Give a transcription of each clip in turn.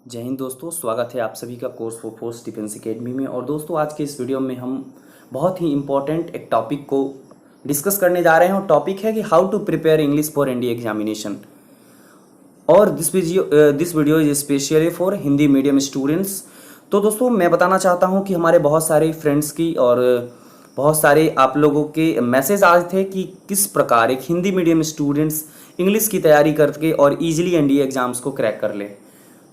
जय हिंद दोस्तों, स्वागत है आप सभी का course for force defence academy में। और दोस्तों, आज के इस वीडियो में हम बहुत ही इम्पोर्टेंट एक टॉपिक को डिस्कस करने जा रहे हैं। और टॉपिक है कि how to prepare English for NDA examination. और this video is specially for Hindi medium students. तो दोस्तों, मैं बताना चाहता हूँ कि हमारे बहुत सारे फ्रेंड्स की और बहुत सारे आप लोगों के मैसेज आए थे कि किस प्रकार एक हिंदी मीडियम स्टूडेंट्स इंग्लिश की तैयारी करके और ईजिली एनडीए एग्जाम्स को क्रैक कर ले।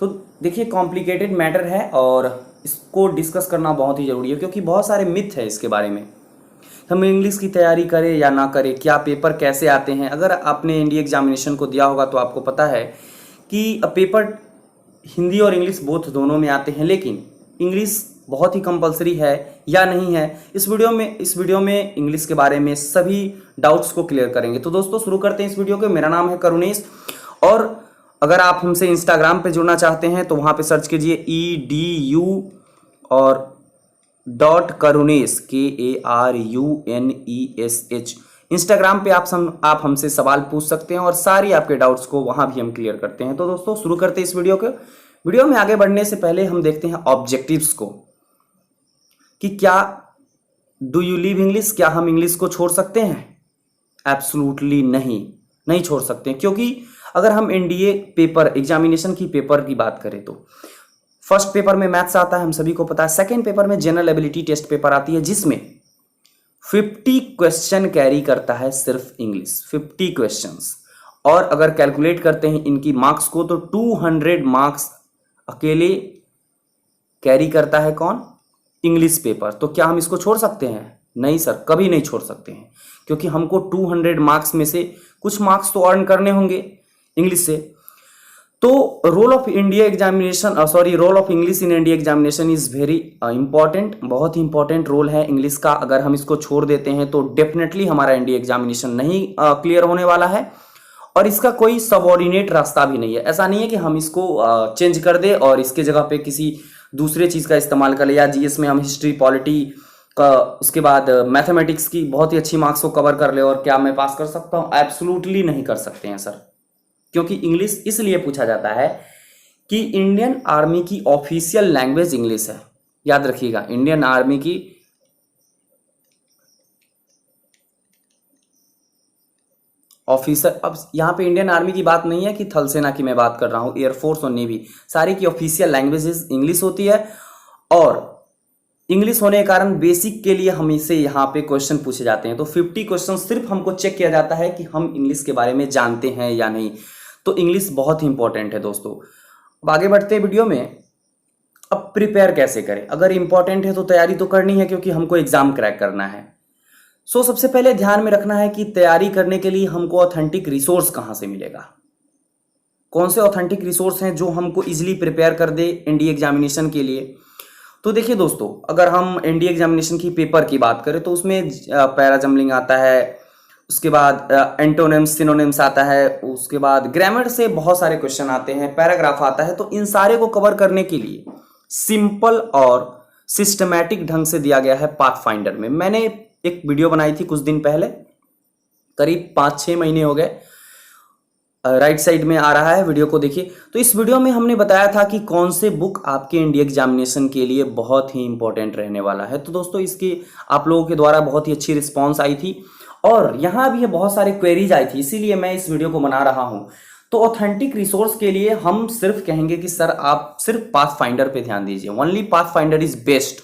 तो देखिए, कॉम्प्लिकेटेड मैटर है और इसको डिस्कस करना बहुत ही ज़रूरी है, क्योंकि बहुत सारे मिथ है इसके बारे में। हम इंग्लिश की तैयारी करें या ना करें, क्या पेपर कैसे आते हैं। अगर आपने एनडीए एग्जामिनेशन को दिया होगा तो आपको पता है कि पेपर हिंदी और इंग्लिश बोथ दोनों में आते हैं, लेकिन इंग्लिश बहुत ही कंपलसरी है या नहीं है। इस वीडियो में इंग्लिश के बारे में सभी डाउट्स को क्लियर करेंगे। तो दोस्तों, शुरू करते हैं इस वीडियो को। मेरा नाम है करुणेश, और अगर आप हमसे इंस्टाग्राम पे जुड़ना चाहते हैं तो वहाँ पे सर्च कीजिए EDU और .karunesh KARUNESH। इंस्टाग्राम पे आप हमसे सवाल पूछ सकते हैं और सारी आपके डाउट्स को वहाँ भी हम क्लियर करते हैं। तो दोस्तों, शुरू करते हैं इस वीडियो को। वीडियो में आगे बढ़ने से पहले हम देखते हैं ऑब्जेक्टिव्स को, कि क्या डू यू लीव इंग्लिश, क्या हम इंग्लिश को छोड़ सकते हैं? एब्सोल्युटली नहीं छोड़ सकते, क्योंकि अगर हम एनडीए पेपर एग्जामिनेशन की पेपर की बात करें तो फर्स्ट पेपर में मैथ्स आता है, हम सभी को पता है। सेकंड पेपर में जनरल एबिलिटी टेस्ट पेपर आती है, जिसमें 50 क्वेश्चन कैरी करता है सिर्फ इंग्लिश, 50 क्वेश्चंस। और अगर कैलकुलेट करते हैं इनकी मार्क्स को तो 200 मार्क्स अकेले कैरी करता है कौन? English paper. तो क्या हम इसको छोड़ सकते हैं? नहीं सर, कभी नहीं छोड़ सकते हैं, क्योंकि हमको 200 मार्क्स में से कुछ मार्क्स तो अर्न करने होंगे इंग्लिश से। तो role of English in India examination is very important. बहुत ही इंपॉर्टेंट रोल है इंग्लिश का। अगर हम इसको छोड़ देते हैं तो डेफिनेटली हमारा इंडिया एग्जामिनेशन नहीं क्लियर होने वाला है, और इसका कोई सबऑर्डिनेट रास्ता भी नहीं है। ऐसा नहीं है कि हम इसको चेंज कर दे और इसके जगह पे किसी दूसरे चीज का इस्तेमाल कर ले, या जीएस में हम हिस्ट्री पॉलिटी का, उसके बाद मैथमेटिक्स की बहुत ही अच्छी मार्क्स को कवर कर ले और क्या मैं पास कर सकता हूं? एब्सोल्युटली नहीं कर सकते हैं सर, क्योंकि इंग्लिश इसलिए पूछा जाता है कि इंडियन आर्मी की ऑफिशियल लैंग्वेज इंग्लिश है। याद रखिएगा, इंडियन आर्मी की ऑफिसर, अब यहां पे इंडियन आर्मी की बात नहीं है कि थल सेना की मैं बात कर रहा हूं, एयरफोर्स और नेवी, सारी की ऑफिशियल लैंग्वेज इंग्लिश होती है। और इंग्लिश होने के कारण बेसिक के लिए हम इसे यहाँ पे क्वेश्चन पूछे जाते हैं। तो 50 क्वेश्चन सिर्फ हमको चेक किया जाता है कि हम इंग्लिश के बारे में जानते हैं या नहीं। तो इंग्लिश बहुत ही इंपॉर्टेंट है दोस्तों। अब आगे बढ़ते हैं वीडियो में। अब प्रिपेयर कैसे करें? अगर इंपॉर्टेंट है तो तैयारी तो करनी है, क्योंकि हमको एग्जाम क्रैक करना है। सो सबसे पहले ध्यान में रखना है कि तैयारी करने के लिए हमको ऑथेंटिक रिसोर्स कहाँ से मिलेगा। कौन से ऑथेंटिक रिसोर्स हैं जो हमको इजिली प्रिपेयर कर दे एनडीए एग्जामिनेशन के लिए? तो देखिए दोस्तों, अगर हम एनडीए एग्जामिनेशन की पेपर की बात करें तो उसमें पैराजम्बलिंग आता है, उसके बाद एंटोनिम्स सिनोनिम्स आता है, उसके बाद ग्रामर से बहुत सारे क्वेश्चन आते हैं, पैराग्राफ आता है। तो इन सारे को कवर करने के लिए सिंपल और सिस्टमैटिक ढंग से दिया गया है पाथफाइंडर में। मैंने एक वीडियो बनाई थी कुछ दिन पहले, करीब 5-6 महीने हो गए, राइट साइड में आ रहा है, वीडियो को देखिए। तो इस वीडियो में हमने बताया था कि कौन से बुक आपके एनडीए एग्जामिनेशन के लिए बहुत ही इंपॉर्टेंट रहने वाला है। तो दोस्तों, इसकी आप लोगों के द्वारा बहुत ही अच्छी रिस्पांस आई थी, और यहाँ भी बहुत सारे क्वेरीज आई थी, इसीलिए मैं इस वीडियो को बना रहा हूँ। तो ऑथेंटिक रिसोर्स के लिए हम सिर्फ कहेंगे कि सर आप सिर्फ पाथफाइंडर पे ध्यान दीजिए, ओनली पाथफाइंडर इज बेस्ट।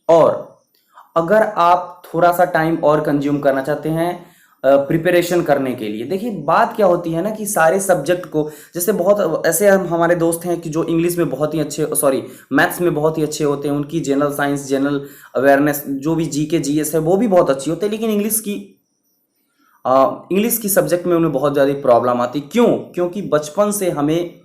और अगर आप थोड़ा सा टाइम और कंज्यूम करना चाहते हैं प्रिपरेशन करने के लिए, देखिए बात क्या होती है ना कि सारे सब्जेक्ट को, जैसे बहुत ऐसे हम हमारे दोस्त हैं कि जो इंग्लिश में बहुत ही अच्छे, मैथ्स में बहुत ही अच्छे होते हैं, उनकी जनरल साइंस, जनरल अवेयरनेस, जो भी जीके जीएस है वो भी बहुत अच्छी होती है, लेकिन इंग्लिश की सब्जेक्ट में उन्हें बहुत ज़्यादा प्रॉब्लम आती। क्यों? क्योंकि बचपन से हमें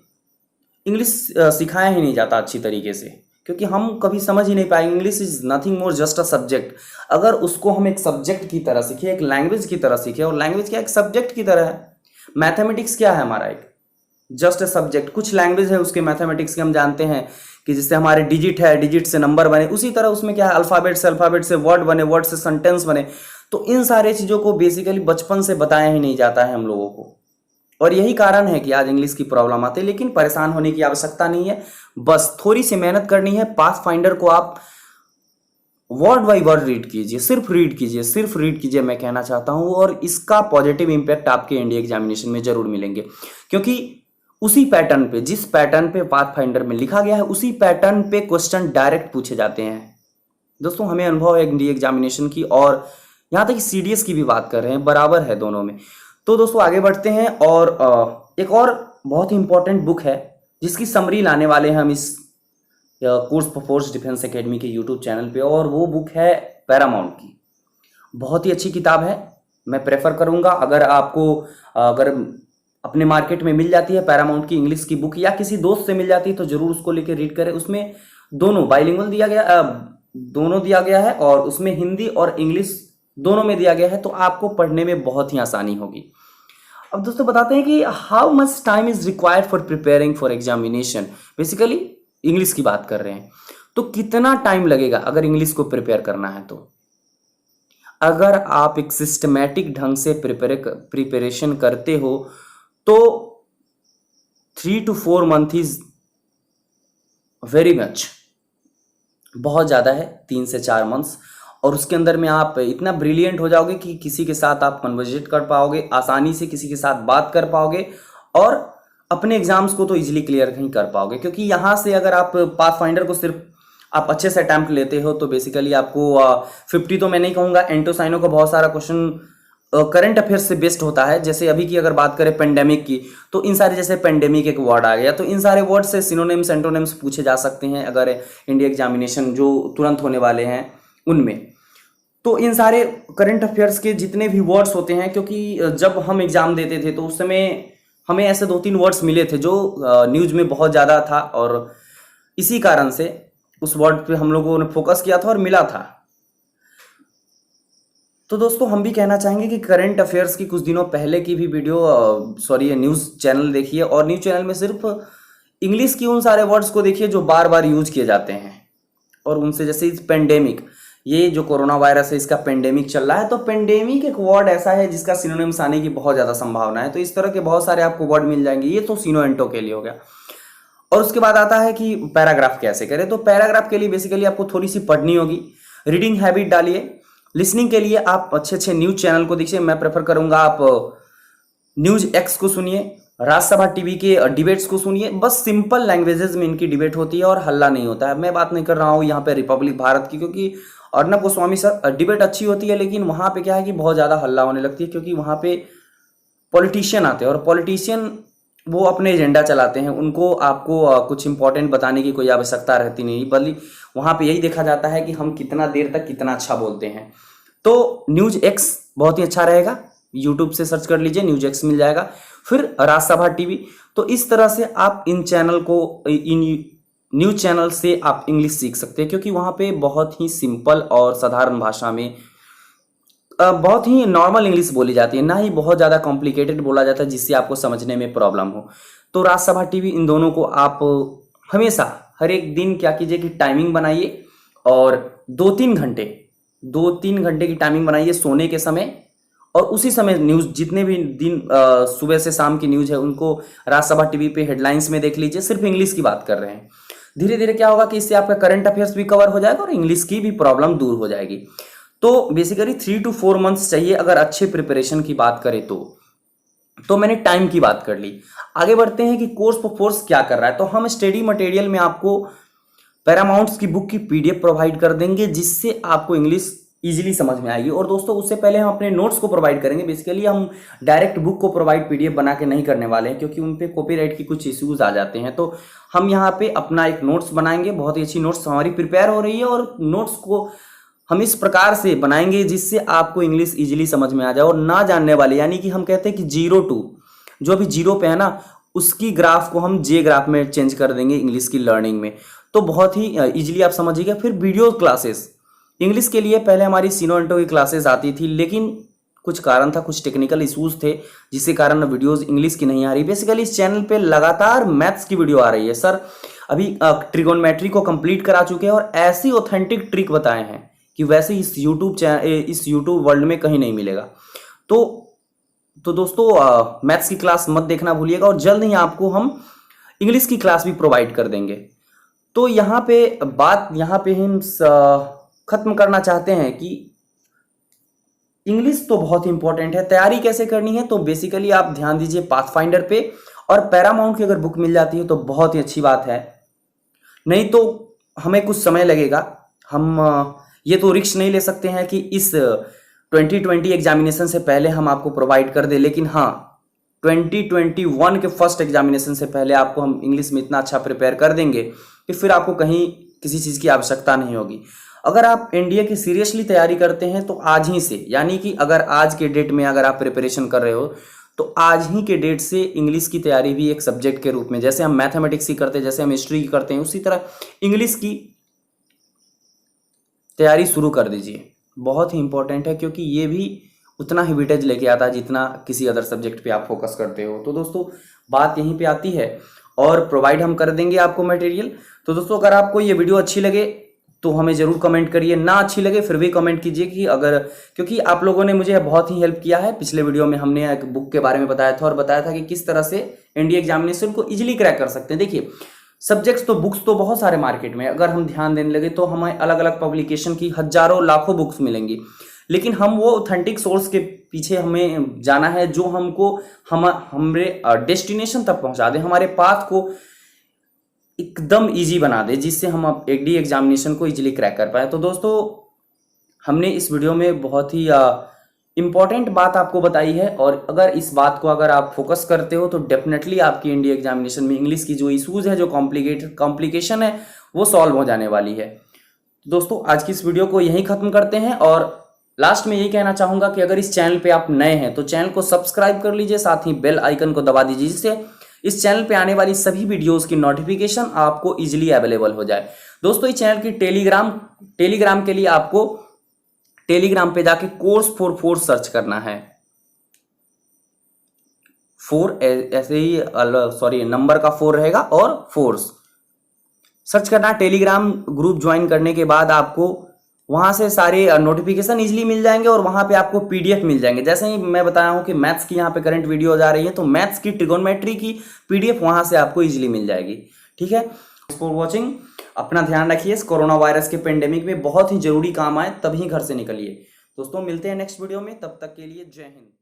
इंग्लिश सिखाया ही नहीं जाता अच्छी तरीके से, क्योंकि हम कभी समझ ही नहीं पाएंगे। English is nothing more just a subject. अगर उसको हम एक सब्जेक्ट की तरह सीखे, एक लैंग्वेज की तरह सीखे, और लैंग्वेज क्या एक सब्जेक्ट की तरह है। मैथमेटिक्स क्या है हमारा? एक जस्ट अ सब्जेक्ट। कुछ लैंग्वेज है उसके मैथमेटिक्स के, हम जानते हैं कि जैसे हमारे डिजिट है, डिजिट से नंबर बने, उसी तरह उसमें क्या है, अल्फाबेट से वर्ड बने, वर्ड से सेंटेंस बने। तो इन सारे चीज़ों को बेसिकली बचपन से बताया ही नहीं जाता है हम लोगों को। और यही कारण है कि आज इंग्लिश की प्रॉब्लम आती है, लेकिन परेशान होने की आवश्यकता नहीं है। बस थोड़ी सी मेहनत करनी है। पाथफाइंडर को आप वर्ड बाई वर्ड रीड कीजिए, सिर्फ रीड कीजिए मैं कहना चाहता हूं, और इसका पॉजिटिव इंपैक्ट आपके इंडिया एग्जामिनेशन में जरूर मिलेंगे, क्योंकि उसी पैटर्न पे, जिस पैटर्न पे पाथफाइंडर में लिखा गया है, उसी पैटर्न पे क्वेश्चन डायरेक्ट पूछे जाते हैं। दोस्तों हमें अनुभव है इंडिया एग्जामिनेशन की, और यहाँ तक सीडीएस की भी बात कर रहे हैं, बराबर है दोनों में। तो दोस्तों आगे बढ़ते हैं, और एक और बहुत ही इंपॉर्टेंट बुक है जिसकी समरी लाने वाले हैं हम इस course for force defence academy के यूट्यूब चैनल पे, और वो बुक है पैरामाउंट की। बहुत ही अच्छी किताब है, मैं प्रेफर करूंगा अगर अगर अपने मार्केट में मिल जाती है पैरामाउंट की इंग्लिश की बुक, या किसी दोस्त से मिल जाती है, तो जरूर उसको लेकर रीड करें। उसमें दोनों बाइलिंगुअल दोनों दिया गया है, और उसमें हिंदी और इंग्लिश दोनों में दिया गया है, तो आपको पढ़ने में बहुत ही आसानी होगी। अब दोस्तों बताते हैं कि how much time is required for preparing for examination. Basically English की बात कर रहे हैं, तो कितना टाइम लगेगा अगर इंग्लिश को प्रिपेयर करना है। तो अगर आप एक सिस्टमैटिक ढंग से प्रिपरेशन करते हो तो 3 to 4 month is very much, बहुत ज़्यादा है, 3 से 4 मंथ्स। और उसके अंदर में आप इतना ब्रिलियंट हो जाओगे कि किसी के साथ आप कन्वर्सेट कर पाओगे, आसानी से किसी के साथ बात कर पाओगे, और अपने एग्जाम्स को तो इजीली क्लियर नहीं कर पाओगे। क्योंकि यहाँ से अगर आप पाथफाइंडर को सिर्फ आप अच्छे से अटैम्प्ट लेते हो तो बेसिकली आपको 50 तो मैं नहीं कहूँगा, एंटोसाइनो का बहुत सारा क्वेश्चन करंट अफेयर्स से बेस्ड होता है। जैसे अभी की अगर बात करें पेंडेमिक की, तो इन सारे, जैसे पेंडेमिक एक वर्ड आ गया, तो इन सारे वर्ड से सिनोनिम्स एंटोनिम्स पूछे जा सकते हैं अगर इंडिया एग्जामिनेशन जो तुरंत होने वाले हैं उनमें। तो इन सारे करंट अफेयर्स के जितने भी वर्ड्स होते हैं, क्योंकि जब हम एग्जाम देते थे तो उस समय हमें ऐसे 2-3 वर्ड्स मिले थे जो न्यूज में बहुत ज़्यादा था, और इसी कारण से उस वर्ड पे हम लोगों ने फोकस किया था और मिला था। तो दोस्तों हम भी कहना चाहेंगे कि करंट अफेयर्स की कुछ दिनों पहले की भी वीडियो न्यूज़ चैनल देखिए, और न्यूज़ चैनल में सिर्फ इंग्लिश की उन सारे वर्ड्स को देखिए जो बार बार यूज किए जाते हैं, और उनसे, जैसे पेंडेमिक, ये जो कोरोना वायरस है इसका पेंडेमिक चल रहा है, तो पेंडेमिक एक वर्ड ऐसा है जिसका सिनोनिम्स आने की बहुत ज़्यादा संभावना है। तो इस तरह के बहुत सारे आपको वर्ड मिल जाएंगे। ये तो सिनोएंटो के लिए हो गया। और उसके बाद आता है कि पैराग्राफ कैसे करें। तो पैराग्राफ के लिए बेसिकली आपको थोड़ी सी पढ़नी होगी, रीडिंग हैबिट डालिए। लिसनिंग के लिए आप अच्छे अच्छे न्यूज चैनल को देखिए। मैं प्रेफर करूंगा आप न्यूज एक्स को सुनिए, राज्यसभा टीवी के डिबेट्स को सुनिए। बस सिंपल लैंग्वेजेस में इनकी डिबेट होती है और हल्ला नहीं होता है। मैं बात नहीं कर रहा हूँ यहाँ पे रिपब्लिक भारत की, क्योंकि अर्नब गोस्वामी सर डिबेट अच्छी होती है, लेकिन वहाँ पे क्या है कि बहुत ज़्यादा हल्ला होने लगती है, क्योंकि वहाँ पे पॉलिटिशियन आते हैं और पॉलिटिशियन वो अपने एजेंडा चलाते हैं। उनको आपको कुछ इंपॉर्टेंट बताने की कोई आवश्यकता रहती नहीं, बल्कि वहाँ पे यही देखा जाता है कि हम कितना देर तक कितना अच्छा बोलते हैं। तो न्यूज एक्स बहुत ही अच्छा रहेगा, यूट्यूब से सर्च कर लीजिए, न्यूज एक्स मिल जाएगा। फिर राज्यसभा टीवी। तो इस तरह से आप इन चैनल को, इन न्यूज चैनल से आप इंग्लिश सीख सकते हैं, क्योंकि वहाँ पे बहुत ही सिंपल और साधारण भाषा में बहुत ही नॉर्मल इंग्लिश बोली जाती है, ना ही बहुत ज़्यादा कॉम्प्लिकेटेड बोला जाता है जिससे आपको समझने में प्रॉब्लम हो। तो राज्यसभा टीवी, इन दोनों को आप हमेशा हर एक दिन क्या कीजिए कि टाइमिंग बनाइए, और 2-3 घंटे की टाइमिंग बनाइए सोने के समय, और उसी समय न्यूज़ जितने भी दिन सुबह से शाम की न्यूज़ है उनको राज्यसभा टीवी पे हेडलाइंस में देख लीजिए। सिर्फ इंग्लिश की बात कर रहे हैं। धीरे धीरे क्या होगा कि इससे आपका करंट अफेयर्स भी कवर हो जाएगा और इंग्लिश की भी प्रॉब्लम दूर हो जाएगी। तो बेसिकली 3 to 4 मंथ्स चाहिए अगर अच्छे प्रिपरेशन की बात करें तो मैंने टाइम की बात कर ली। आगे बढ़ते हैं कि कोर्स फॉर फोर्स क्या कर रहा है। तो हम स्टडी मटेरियल में आपको पैरामाउंट्स की बुक की पीडीएफ प्रोवाइड कर देंगे, जिससे आपको इंग्लिश इजीली समझ में आएगी। और दोस्तों उससे पहले हम अपने नोट्स को प्रोवाइड करेंगे। बेसिकली हम डायरेक्ट बुक को प्रोवाइड पीडीएफ बना के नहीं करने वाले हैं, क्योंकि उन पे कॉपीराइट की कुछ इश्यूज आ जाते हैं। तो हम यहाँ पे अपना एक नोट्स बनाएंगे, बहुत ही अच्छी नोट्स हमारी प्रिपेयर हो रही है, और नोट्स को हम इस प्रकार से बनाएंगे जिससे आपको इंग्लिश इजीली समझ में आ जाए। और ना जानने वाले, यानी कि हम कहते हैं कि 0 to, जो अभी 0 पे है ना, उसकी ग्राफ को हम जे ग्राफ में चेंज कर देंगे इंग्लिश की लर्निंग में। तो बहुत ही इजीली आप समझिएगा। फिर वीडियो क्लासेस इंग्लिश के लिए पहले हमारी सिनोएंटो की क्लासेस आती थी, लेकिन कुछ कारण था, कुछ टेक्निकल इश्यूज थे, जिसके कारण वीडियोस इंग्लिश की नहीं आ रही। बेसिकली इस चैनल पे लगातार मैथ्स की वीडियो आ रही है। सर अभी ट्रिगोनोमेट्री को कंप्लीट करा चुके हैं और ऐसी ऑथेंटिक ट्रिक बताए हैं कि वैसे इस यूट्यूब वर्ल्ड में कहीं नहीं मिलेगा। तो तो दोस्तों मैथ्स की क्लास मत देखना भूलिएगा, और जल्द ही आपको हम इंग्लिश की क्लास भी प्रोवाइड कर देंगे। तो यहाँ पे हम खत्म करना चाहते हैं कि इंग्लिश तो बहुत इंपॉर्टेंट है। तैयारी कैसे करनी है, तो बेसिकली आप ध्यान दीजिए पाथफाइंडर पे, और पैरामाउंट की अगर बुक मिल जाती है तो बहुत ही अच्छी बात है, नहीं तो हमें कुछ समय लगेगा। हम ये तो रिस्क नहीं ले सकते हैं कि इस 2020 एग्जामिनेशन से पहले हम आपको प्रोवाइड कर दे, लेकिन हाँ 2021 के फर्स्ट एग्जामिनेशन से पहले आपको हम इंग्लिश में इतना अच्छा प्रिपेयर कर देंगे कि फिर आपको कहीं किसी चीज़ की आवश्यकता नहीं होगी। अगर आप एनडीए की सीरियसली तैयारी करते हैं तो आज ही से, यानी कि अगर आज के डेट में अगर आप प्रिपरेशन कर रहे हो तो आज ही के डेट से इंग्लिश की तैयारी भी एक सब्जेक्ट के रूप में, जैसे हम मैथमेटिक्स की करते हैं, जैसे हम हिस्ट्री की करते हैं, उसी तरह इंग्लिश की तैयारी शुरू कर दीजिए। बहुत ही इंपॉर्टेंट है, क्योंकि ये भी उतना ही वेटेज लेके आता है जितना किसी अदर सब्जेक्ट पे आप फोकस करते हो। तो दोस्तों बात यहीं पे आती है, और प्रोवाइड हम कर देंगे आपको मटेरियल। तो दोस्तों अगर आपको ये वीडियो अच्छी लगे तो हमें जरूर कमेंट करिए, ना अच्छी लगे फिर भी कमेंट कीजिए कि अगर, क्योंकि आप लोगों ने मुझे बहुत ही हेल्प किया है। पिछले वीडियो में हमने एक बुक के बारे में बताया था, और बताया था कि किस तरह से एनडीए एग्जामिनेशन को इजीली क्रैक कर सकते हैं। देखिए सब्जेक्ट्स तो बुक्स तो बहुत सारे मार्केट में, अगर हम ध्यान देने लगे तो हमें अलग अलग पब्लिकेशन की हजारों लाखों बुक्स मिलेंगी, लेकिन हम वो ऑथेंटिक सोर्स के पीछे हमें जाना है जो हमको हमारे डेस्टिनेशन तक पहुंचा दे, हमारे पाथ को एकदम इजी बना दे, जिससे हम अब एडी एग्जामिनेशन को इजीली क्रैक कर पाए। तो दोस्तों हमने इस वीडियो में बहुत ही इंपॉर्टेंट बात आपको बताई है, और अगर इस बात को अगर आप फोकस करते हो तो डेफिनेटली आपकी इंडिया एग्जामिनेशन में इंग्लिश की जो इशूज है, जो कॉम्प्लिकेशन है, वो सॉल्व हो जाने वाली है। दोस्तों आज की इस वीडियो को यहीं खत्म करते हैं, और लास्ट में यही कहना चाहूंगा कि अगर इस चैनल पे आप नए हैं तो चैनल को सब्सक्राइब कर लीजिए, साथ ही बेल आइकन को दबा दीजिए, जिससे इस चैनल पे आने वाली सभी वीडियोस की नोटिफिकेशन आपको इजीली अवेलेबल हो जाए। दोस्तों इस चैनल की टेलीग्राम के लिए आपको टेलीग्राम पे जाके कोर्स फॉर फोर्स सर्च करना है। ऐसे ही सॉरी नंबर का 4 रहेगा और फोर्स सर्च करना। टेलीग्राम ग्रुप ज्वाइन करने के बाद आपको वहां से सारे नोटिफिकेशन इजीली मिल जाएंगे, और वहां पे आपको पीडीएफ मिल जाएंगे। जैसे ही मैं बताया हूं कि मैथ्स की यहाँ पे करंट वीडियो आ रही है, तो मैथ्स की ट्रिगोनोमेट्री की पीडीएफ वहां से आपको इजीली मिल जाएगी। ठीक है, फॉर वॉचिंग, अपना ध्यान रखिए। इस कोरोना वायरस के पेंडेमिक में बहुत ही जरूरी काम आए तभी घर से निकलिए। दोस्तों मिलते हैं नेक्स्ट वीडियो में, तब तक के लिए जय हिंद।